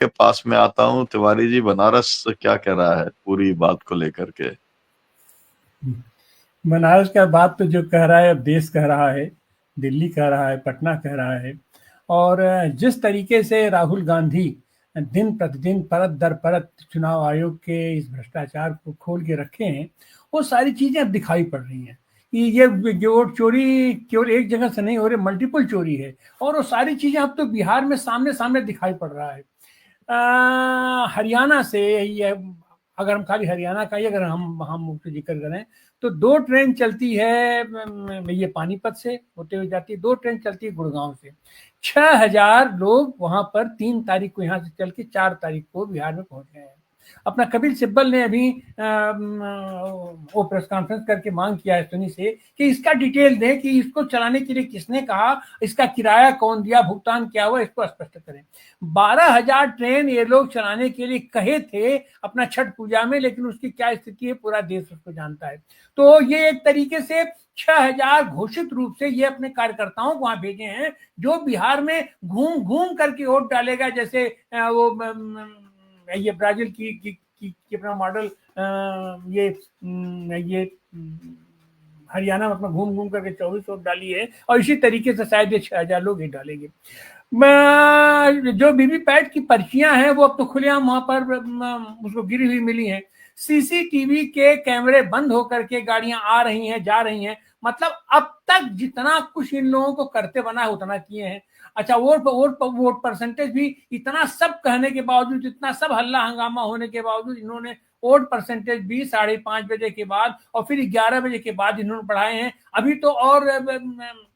के पास में आता हूँ। तिवारी जी, बनारस क्या कह रहा है पूरी बात को लेकर के? बनारस का बात तो जो कह रहा है, अब देश कह रहा है, दिल्ली कह रहा है, पटना कह रहा है। और जिस तरीके से राहुल गांधी दिन प्रतिदिन परत दर परत चुनाव आयोग के इस भ्रष्टाचार को खोल के रखे हैं, वो सारी चीजें अब दिखाई पड़ रही हैं कि ये वोट चोरी केवल एक जगह से नहीं हो रही, मल्टीपल चोरी है। और वो सारी चीजें अब तो बिहार में सामने सामने दिखाई पड़ रहा है। हरियाणा से ये, अगर हम खाली हरियाणा का ही अगर हम उसका जिक्र करें, तो दो ट्रेन चलती है, ये पानीपत से होते हुए जाती है, दो ट्रेन चलती है गुड़गांव से। 6,000 लोग वहां पर 3 तारीख को यहाँ से चल के 4 तारीख को बिहार में पहुंच गए हैं। अपना कपिल सिब्बल ने अभी वो प्रेस कॉन्फ्रेंस करके मांग किया है सुनी से कि इसका डिटेल दें कि इसको चलाने के लिए किसने कहा, इसका किराया कौन दिया, भुगतान क्या हुआ, इसको स्पष्ट करें। 12,000 ट्रेन ये लोग चलाने के लिए कहे थे अपना छठ पूजा में, लेकिन उसकी क्या स्थिति है पूरा देश उसको जानता है। तो ये एक तरीके से 6,000 घोषित रूप से ये अपने कार्यकर्ताओं को वहां भेजे हैं, जो बिहार में घूम घूम करके वोट डालेगा। जैसे वो ये ब्राजील की अपना मॉडल, ये हरियाणा में अपना घूम घूम करके 24 वोट डाली है, और इसी तरीके से शायद ये 6,000 लोग ही डालेंगे। जो वीवीपैट की पर्चियां हैं वो अब तो खुलेआम वहां पर उसको गिरी हुई मिली हैं। सीसीटीवी के कैमरे बंद होकर के गाड़ियां आ रही हैं, जा रही हैं। मतलब अब तक जितना कुछ इन लोगों को करते बना है उतना किए हैं। अच्छा, वोट परसेंटेज भी इतना सब कहने के बावजूद, इतना सब हल्ला हंगामा होने के बावजूद, इन्होंने वोट परसेंटेज भी 5:30 बजे के बाद और फिर 11 बजे के बाद इन्होंने बढ़ाए हैं। अभी तो और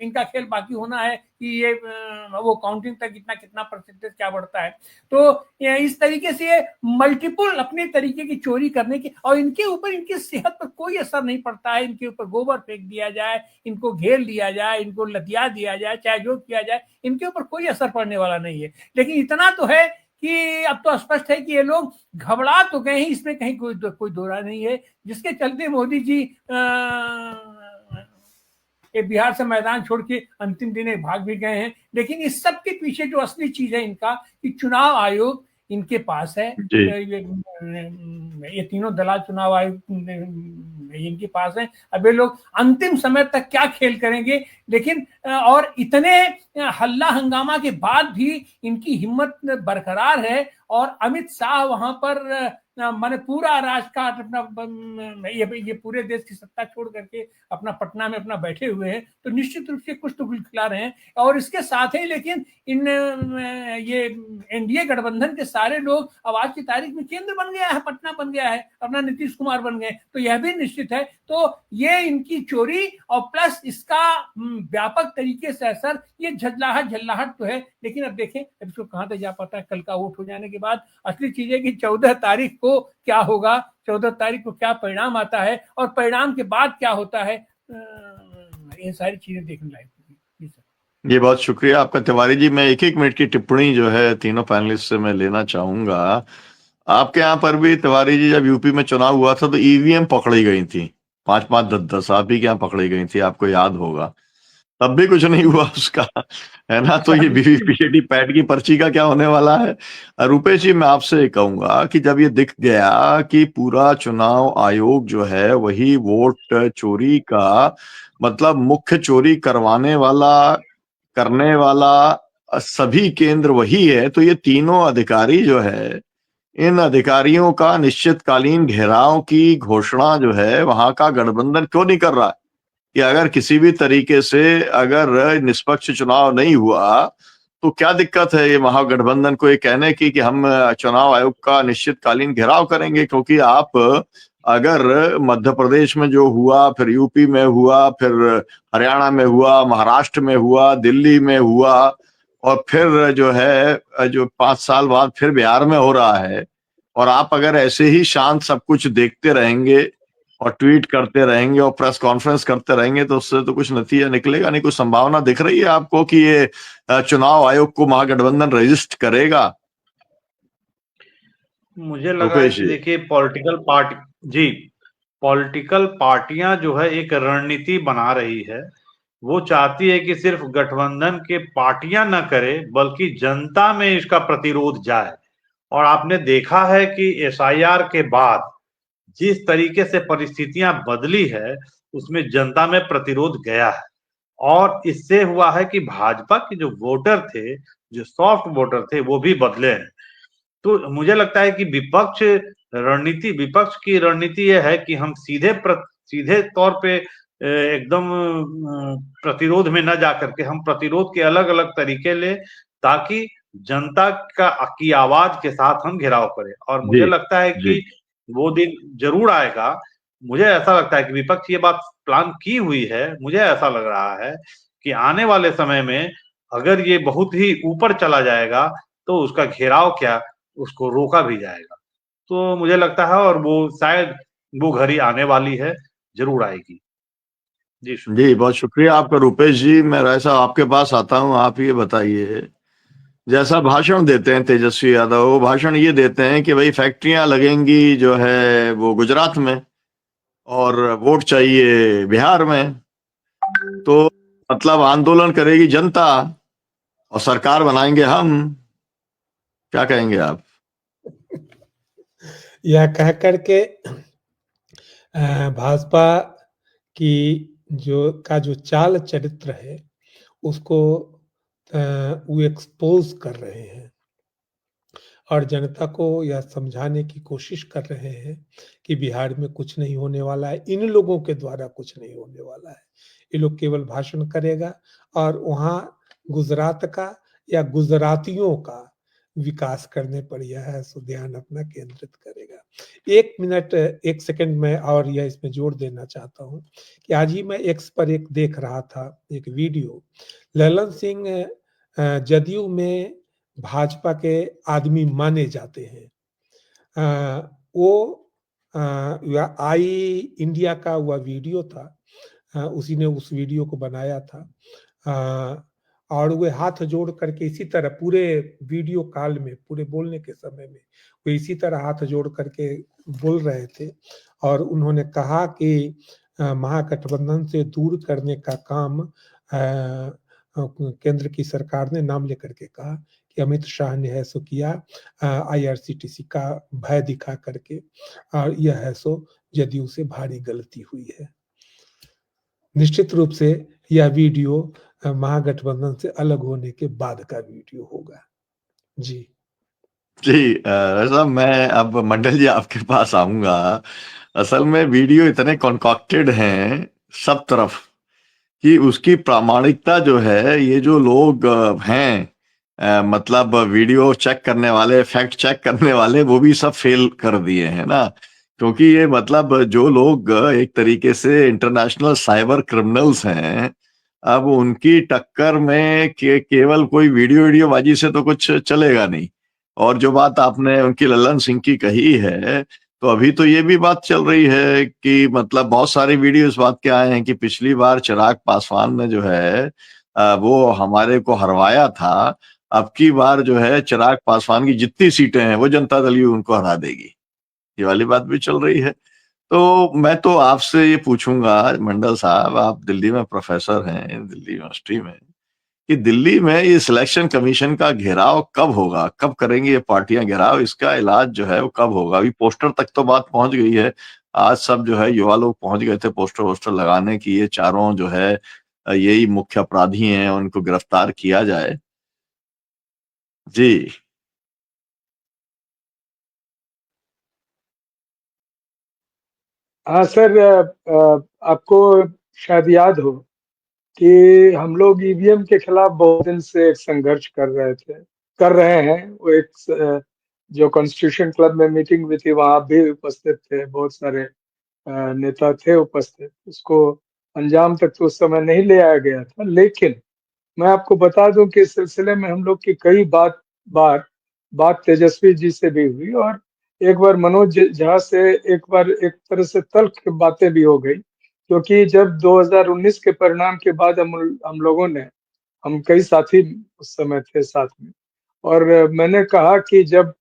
इनका खेल बाकी होना है कि ये वो काउंटिंग तक इतना कितना परसेंटेज क्या बढ़ता है। तो इस तरीके से मल्टीपल अपने तरीके की चोरी करने की, और इनके ऊपर इनकी सेहत पर कोई असर नहीं पड़ता है। इनके ऊपर गोबर फेंक दिया जाए, इनको घेर लिया जाए, इनको लतिया दिया जाए, चाहे जो किया जाए, इनके ऊपर कोई असर पड़ने वाला नहीं है। लेकिन इतना तो है कि अब तो स्पष्ट है कि ये लोग घबरा तो गए हैं, इसमें कहीं कोई दो राय नहीं है। जिसके चलते मोदी जी ये बिहार से मैदान छोड़ के अंतिम दिन भाग भी गए हैं। लेकिन इस सब के पीछे जो असली चीज है इनका, कि चुनाव आयोग इनके पास है। जी। ये तीनों दलाल चुनाव आयोग इनके पास है। अब ये लोग अंतिम समय तक क्या खेल करेंगे, लेकिन और इतने हल्ला हंगामा के बाद भी इनकी हिम्मत बरकरार है। और अमित शाह वहां पर माने पूरा राजकाज अपना ये पूरे देश की सत्ता छोड़ करके अपना पटना में अपना बैठे हुए हैं, तो निश्चित रूप से कुछ तो खिला रहे हैं। और इसके साथ ही लेकिन इन ये एनडीए गठबंधन के सारे लोग अब आज की तारीख में केंद्र बन गया है, पटना बन गया है, अपना नीतीश कुमार बन गए, तो यह भी निश्चित है। तो ये इनकी चोरी और प्लस इसका व्यापक तरीके से असर, ये झल्लाहट तो है। लेकिन अब देखें अब इसको कहां तक जा पाता है। कल का वोट हो जाने के बाद असली चीज है कि 14 तारीख को क्या होगा, 14 तारीख को क्या परिणाम आता है और परिणाम के बाद क्या होता है, ये सारी चीजें देखने लायक होगी। ये बहुत शुक्रिया आपका तिवारी जी। मैं एक एक मिनट की टिप्पणी जो है तीनों पैनलिस्ट से मैं लेना चाहूंगा। आपके यहाँ पर भी तिवारी जी जब यूपी में चुनाव हुआ था तो ईवीएम पकड़ी गई थी, 5-5 10-10 आप ही के यहाँ पकड़ी गई थी, आपको याद होगा। तब भी कुछ नहीं हुआ उसका, है ना। तो ये वीवीपीएटी पैट की पर्ची का क्या होने वाला है? रुपेश जी, मैं आपसे कहूंगा कि जब ये दिख गया कि पूरा चुनाव आयोग जो है वही वोट चोरी का मतलब मुख्य चोरी करवाने वाला, करने वाला, सभी केंद्र वही है, तो ये तीनों अधिकारी जो है, इन अधिकारियों का निश्चितकालीन घेराव की घोषणा जो है वहां का गठबंधन क्यों नहीं कर रहा है? कि अगर किसी भी तरीके से अगर निष्पक्ष चुनाव नहीं हुआ तो क्या दिक्कत है ये महागठबंधन को ये कहने की कि हम चुनाव आयोग का निश्चितकालीन घेराव करेंगे? क्योंकि आप अगर मध्य प्रदेश में जो हुआ, फिर यूपी में हुआ, फिर हरियाणा में हुआ, महाराष्ट्र में हुआ, दिल्ली में हुआ, और फिर जो है जो 5 साल बाद फिर बिहार में हो रहा है, और आप अगर ऐसे ही शांत सब कुछ देखते रहेंगे और ट्वीट करते रहेंगे और प्रेस कॉन्फ्रेंस करते रहेंगे तो उससे तो कुछ नतीजा निकलेगा नहीं। कुछ संभावना दिख रही है आपको कि ये चुनाव आयोग को महागठबंधन रजिस्ट करेगा? मुझे लगा है रुपेश कि जी। देखिए पॉलिटिकल पार्टियां जो है एक रणनीति बना रही है। वो चाहती है कि सिर्फ गठबंधन के पार्टियां न करे बल्कि जनता में इसका प्रतिरोध जाए। और आपने देखा है कि एसआईआर के बाद जिस तरीके से परिस्थितियां बदली है उसमें जनता में प्रतिरोध गया है, और इससे हुआ है कि भाजपा के जो वोटर थे, जो सॉफ्ट वोटर थे, वो भी बदले हैं। तो मुझे लगता है कि विपक्ष की रणनीति यह है कि हम सीधे तौर पे एकदम प्रतिरोध में न जाकर के हम प्रतिरोध के अलग अलग तरीके ले, ताकि जनता की आवाज के साथ हम घेराव करें। और जी मुझे लगता है जी कि वो दिन जरूर आएगा। मुझे ऐसा लगता है कि विपक्ष ये बात प्लान की हुई है। मुझे ऐसा लग रहा है कि आने वाले समय में अगर ये बहुत ही ऊपर चला जाएगा तो उसका घेराव क्या, उसको रोका भी जाएगा। तो मुझे लगता है, और वो शायद वो घड़ी आने वाली है, जरूर आएगी। जी शुक्रिया। जी, बहुत शुक्रिया आपका रूपेश जी। मैं राय साहब आपके पास आता हूँ, आप ये बताइए, जैसा भाषण देते हैं तेजस्वी यादव, वो भाषण ये देते हैं कि भाई फैक्ट्रियां लगेंगी जो है वो गुजरात में और वोट चाहिए बिहार में, तो मतलब आंदोलन करेगी जनता और सरकार बनाएंगे हम। क्या कहेंगे आप? यह कह करके भाजपा की जो चाल चरित्र है उसको वो एक्सपोज कर रहे हैं और जनता को यह समझाने की कोशिश कर रहे हैं कि बिहार में कुछ नहीं होने वाला है, इन लोगों के द्वारा कुछ नहीं होने वाला है। ये लोग केवल भाषण करेगा और वहाँ गुजरात का या गुजरातियों का विकास करने पर यह है सो ध्यान अपना केंद्रित करेगा। 1 मिनट 1 सेकंड में और यह इसमें जोड़ देना चाहता हूँ कि आज ही मैं एक्स पर एक देख रहा था एक वीडियो। ललन सिंह जदयू में भाजपा के आदमी माने जाते हैं। वो आई इंडिया का वह वीडियो था, उसी ने उस वीडियो को बनाया था और वे हाथ जोड़ करके इसी तरह पूरे वीडियो कॉल में, पूरे बोलने के समय में वे इसी तरह हाथ जोड़ करके बोल रहे थे और उन्होंने कहा कि महागठबंधन से दूर करने का काम केंद्र की सरकार ने, नाम लेकर के कहा कि अमित शाह ने है सो किया आईआरसीटीसी का भय दिखा करके, और यह है सो जदयू से भारी गलती हुई है। निश्चित रूप से यह वीडियो महागठबंधन से अलग होने के बाद का वीडियो होगा। जी जी साहब, मैं अब मंडल जी आपके पास आऊंगा। असल में वीडियो इतने कॉन्कॉक्टेड हैं सब तरफ कि उसकी प्रामाणिकता जो है, ये जो लोग हैं, मतलब वीडियो चेक करने वाले, फैक्ट चेक करने वाले, वो भी सब फेल कर दिए हैं ना। क्योंकि ये मतलब जो लोग एक तरीके से इंटरनेशनल साइबर क्रिमिनल्स हैं, अब उनकी टक्कर में केवल कोई वीडियो बाजी से तो कुछ चलेगा नहीं। और जो बात आपने उनकी ललन सिंह की कही है, तो अभी तो ये भी बात चल रही है कि मतलब बहुत सारे वीडियो इस बात के आए हैं कि पिछली बार चिराग पासवान ने जो है वो हमारे को हरवाया था, अब की बार जो है चिराग पासवान की जितनी सीटें हैं वो जनता दल ही उनको हरा देगी। ये वाली बात भी चल रही है। तो मैं तो आपसे ये पूछूंगा मंडल साहब, आप दिल्ली में प्रोफेसर हैं, दिल्ली यूनिवर्सिटी में, कि दिल्ली में ये सिलेक्शन कमीशन का घेराव कब होगा, कब करेंगी ये पार्टियां घेराव, इसका इलाज जो है वो कब होगा? अभी पोस्टर तक तो बात पहुंच गई है, आज सब जो है युवा लोग पहुंच गए थे पोस्टर वोस्टर लगाने की, ये चारों जो है यही मुख्य अपराधी हैं, उनको गिरफ्तार किया जाए। जी हाँ सर, आपको शायद याद हो कि हम लोग ईवीएम के खिलाफ बहुत दिन से एक संघर्ष कर रहे हैं। वो जो कॉन्स्टिट्यूशन क्लब में मीटिंग हुई थी, वहां भी उपस्थित थे, बहुत सारे नेता थे उपस्थित। उसको अंजाम तक तो उस समय नहीं ले आया गया था, लेकिन मैं आपको बता दूं कि इस सिलसिले में हम लोग की कई बात तेजस्वी जी से भी हुई, और एक बार मनोज झा से एक बार एक तरह से तल्ख की बातें भी हो गई। क्योंकि जब 2019 के परिणाम के बाद हम लोगों ने, हम कई साथी उस समय थे साथ में, और मैंने कहा कि जब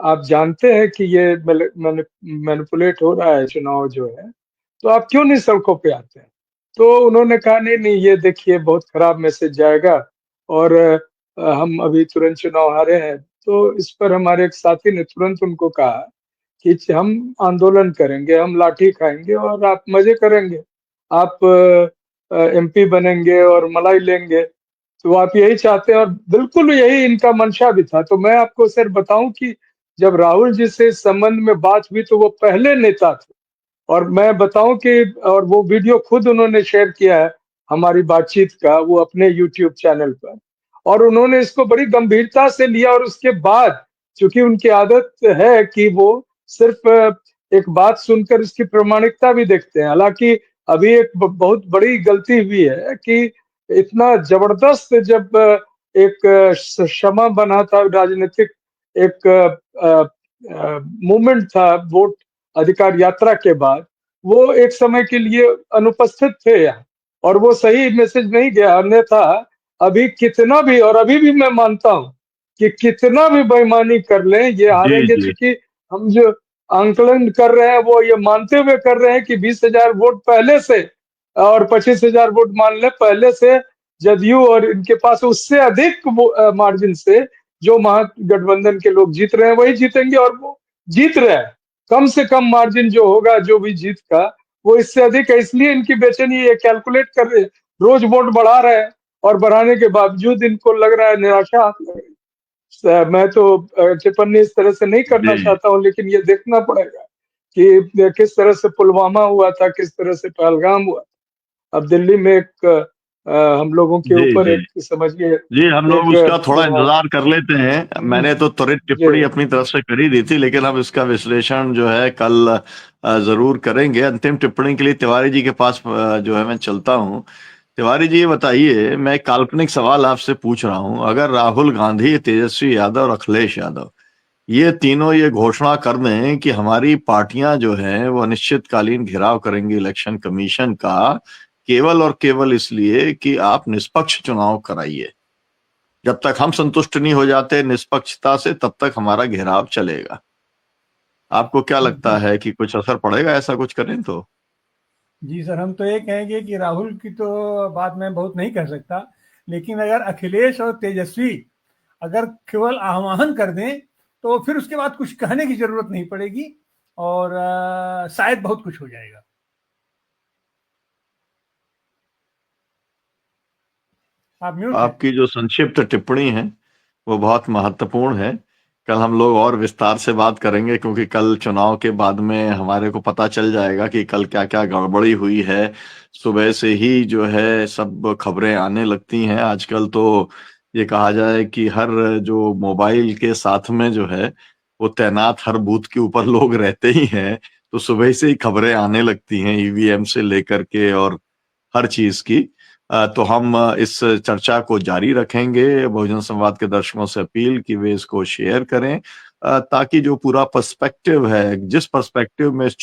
आप जानते हैं कि ये मैनिपुलेट हो रहा है चुनाव जो है, तो आप क्यों नहीं सड़कों पे आते हैं? तो उन्होंने कहा नहीं नहीं, ये देखिए बहुत खराब मैसेज जाएगा, और हम अभी तुरंत चुनाव हारे हैं, तो इस पर हमारे एक साथी ने तुरंत उनको कहा कि हम आंदोलन करेंगे, हम लाठी खाएंगे और आप मजे करेंगे, आप एमपी बनेंगे और मलाई लेंगे, तो आप यही चाहते हैं और बिल्कुल यही इनका मंशा भी था। तो मैं आपको सर बताऊं कि जब राहुल जी से इस संबंध में बात हुई तो वो पहले नेता थे, और मैं बताऊं कि और वो वीडियो खुद उन्होंने शेयर किया है हमारी बातचीत का, वो अपने यूट्यूब चैनल पर, और उन्होंने इसको बड़ी गंभीरता से लिया। और उसके बाद चूंकि उनकी आदत है कि वो सिर्फ एक बात सुनकर इसकी प्रामाणिकता भी देखते हैं। हालांकि अभी एक बहुत बड़ी गलती हुई है कि इतना जबरदस्त जब एक क्षमा बना था राजनीतिक, एक मूवमेंट था वोट अधिकार यात्रा के बाद, वो एक समय के लिए अनुपस्थित थे यहाँ, और वो सही मैसेज नहीं गया। अन्यथा अभी कितना भी, और अभी भी मैं मानता हूं कि कितना भी बेईमानी कर लें ये जी हारेंगे, जी क्योंकि हम जो आंकलन कर रहे हैं वो ये मानते हुए कर रहे हैं कि 20,000 वोट पहले से और 25,000 वोट मान ले पहले से जदयू और इनके पास उससे अधिक मार्जिन से जो महागठबंधन के लोग जीत रहे हैं वही जीतेंगे, और वो जीत रहे हैं। कम से कम मार्जिन जो होगा जो भी जीत का वो इससे अधिक है, इसलिए इनकी बेचैनी ये कैलकुलेट कर रहे हैं, रोज वोट बढ़ा रहे हैं और बढ़ाने के बावजूद इनको लग रहा है निराशा हाथ लग रही है। मैं तो टिप्पणी इस तरह से नहीं करना जी चाहता हूँ, लेकिन ये देखना पड़ेगा कि किस तरह से पुलवामा हुआ था, किस तरह से पहलगाम हुआ। अब दिल्ली में एक हम लोगों के जी ऊपर जी एक समझिए जी, हम लोग एक उसका थोड़ा इंतजार कर लेते हैं। मैंने तो त्वरित जी टिप्पणी अपनी तरफ से कर ही दी थी, लेकिन हम इसका विश्लेषण जो है कल जरूर करेंगे। अंतिम टिप्पणी के लिए तिवारी जी के पास जो है मैं चलता हूँ। तिवारी जी, ये बताइए, मैं एक काल्पनिक सवाल आपसे पूछ रहा हूँ। अगर राहुल गांधी, तेजस्वी यादव और अखिलेश यादव ये तीनों ये घोषणा कर दें कि हमारी पार्टियां जो है वो अनिश्चितकालीन घेराव करेंगी इलेक्शन कमीशन का, केवल और केवल इसलिए कि आप निष्पक्ष चुनाव कराइए, जब तक हम संतुष्ट नहीं हो जाते निष्पक्षता से तब तक हमारा घेराव चलेगा, आपको क्या लगता है कि कुछ असर पड़ेगा ऐसा कुछ करें तो? जी सर, हम तो ये कहेंगे कि राहुल की तो बात मैं बहुत नहीं कह सकता, लेकिन अगर अखिलेश और तेजस्वी अगर केवल आह्वान कर दें तो फिर उसके बाद कुछ कहने की जरूरत नहीं पड़ेगी और शायद बहुत कुछ हो जाएगा। आप म्यूट हैं। आपकी जो संक्षिप्त टिप्पणी है वो बहुत महत्वपूर्ण है। कल हम लोग और विस्तार से बात करेंगे, क्योंकि कल चुनाव के बाद में हमारे को पता चल जाएगा कि कल क्या क्या गड़बड़ी हुई है। सुबह से ही जो है सब खबरें आने लगती हैं। आजकल तो ये कहा जाए कि हर जो मोबाइल के साथ में जो है वो तैनात हर बूथ के ऊपर लोग रहते ही हैं, तो सुबह से ही खबरें आने लगती हैं ईवीएम से लेकर के और हर चीज की। तो हम इस चर्चा को जारी रखेंगे। बहुजन संवाद के दर्शकों से अपील कि वे इसको शेयर करें, ताकि जो पूरा पर्सपेक्टिव है, जिस पर्सपेक्टिव में इस